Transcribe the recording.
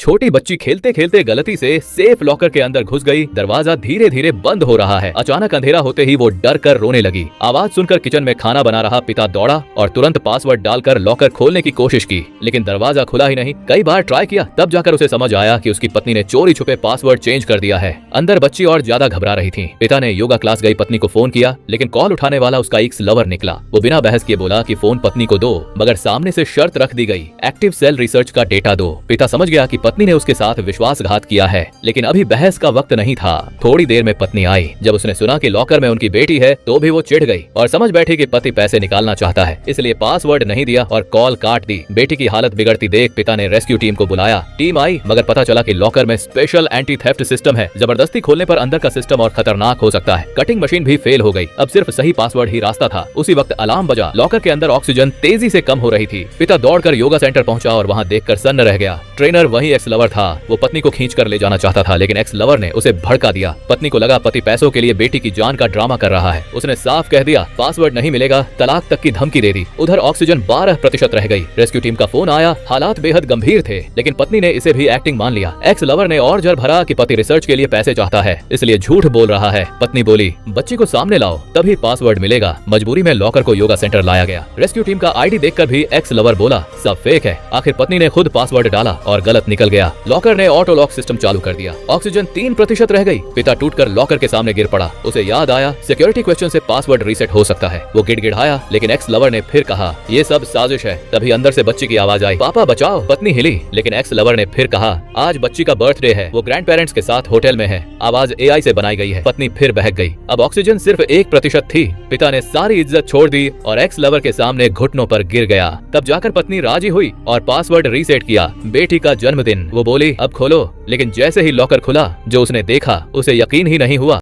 छोटी बच्ची खेलते खेलते गलती से सेफ लॉकर के अंदर घुस गई। दरवाजा धीरे धीरे बंद हो रहा है। अचानक अंधेरा होते ही वो डर कर रोने लगी। आवाज सुनकर किचन में खाना बना रहा पिता दौड़ा और तुरंत पासवर्ड डालकर लॉकर खोलने की कोशिश की, लेकिन दरवाजा खुला ही नहीं। कई बार ट्राई किया, तब जाकर उसे समझ आया कि उसकी पत्नी ने चोरी छुपे पासवर्ड चेंज कर दिया है। अंदर बच्ची और ज्यादा घबरा रही थी। पिता ने योगा क्लास गई पत्नी को फोन किया, लेकिन कॉल उठाने वाला उसका एक्स लवर निकला। वो बिना बहस किए बोला कि फोन पत्नी को दो, मगर सामने से शर्त रख दी गई, एक्टिव सेल रिसर्च का डेटा दो। पिता समझ गया कि पत्नी ने उसके साथ विश्वासघात किया है, लेकिन अभी बहस का वक्त नहीं था। थोड़ी देर में पत्नी आई। जब उसने सुना कि लॉकर में उनकी बेटी है तो भी वो चिढ़ गई और समझ बैठी कि पति पैसे निकालना चाहता है, इसलिए पासवर्ड नहीं दिया और कॉल काट दी। बेटी की हालत बिगड़ती देख पिता ने रेस्क्यू टीम को बुलाया। टीम आई, मगर पता चला कि लॉकर में स्पेशल एंटी थेफ्ट सिस्टम है। जबरदस्ती खोलने पर अंदर का सिस्टम और खतरनाक हो सकता है। कटिंग मशीन भी फेल हो गई। अब सिर्फ सही पासवर्ड ही रास्ता था। उसी वक्त अलार्म बजा। लॉकर के अंदर ऑक्सीजन तेजी से कम हो रही थी। पिता दौड़कर योगा सेंटर पहुंचा और वहां देखकर सन्न रह गया। ट्रेनर वही एक्स लवर था। वो पत्नी को खींच कर ले जाना चाहता था, लेकिन एक्स लवर ने उसे भड़का दिया। पत्नी को लगा पति पैसों के लिए बेटी की जान का ड्रामा कर रहा है। उसने साफ कह दिया पासवर्ड नहीं मिलेगा, तलाक तक की धमकी दे दी। उधर ऑक्सीजन 12% रह गई। रेस्क्यू टीम का फोन आया। हालात बेहद गंभीर थे, लेकिन पत्नी ने इसे भी एक्टिंग मान लिया। एक्स लवर ने और जर भरा कि पति रिसर्च के लिए पैसे चाहता है, इसलिए झूठ बोल रहा है। पत्नी बोली बच्ची को सामने लाओ, तभी पासवर्ड मिलेगा। मजबूरी में लॉकर को योगा सेंटर लाया गया। रेस्क्यू टीम का आईडी देखकर भी एक्स लवर बोला सब फेक है। आखिर पत्नी ने खुद पासवर्ड डाला और गलत निकल गया। लॉकर ने ऑटो लॉक सिस्टम चालू कर दिया। ऑक्सीजन 3% रह गई। पिता टूटकर लॉकर के सामने गिर पड़ा। उसे याद आया सिक्योरिटी क्वेश्चन से पासवर्ड रीसेट हो सकता है। वो गिड़गिड़ाया, लेकिन एक्स लवर ने फिर कहा ये सब साजिश है। तभी अंदर से बच्ची की आवाज आई, पापा बचाओ। पत्नी हिली, लेकिन एक्स लवर ने फिर कहा आज बच्ची का बर्थडे है, वो ग्रैंड पेरेंट्स के साथ होटल में है। आवाज एआई से बनाई गई है। पत्नी फिर बहक गई। अब ऑक्सीजन सिर्फ 1% थी। पिता ने सारी इज्जत छोड़ दी और एक्स लवर के सामने घुटनों पर गिर गया। तब जाकर पत्नी राजी हुई और पासवर्ड रीसेट किया। बेटी का जन्मदिन। वो बोली अब खोलो, लेकिन जैसे ही लॉकर खुला, जो उसने देखा उसे यकीन ही नहीं हुआ।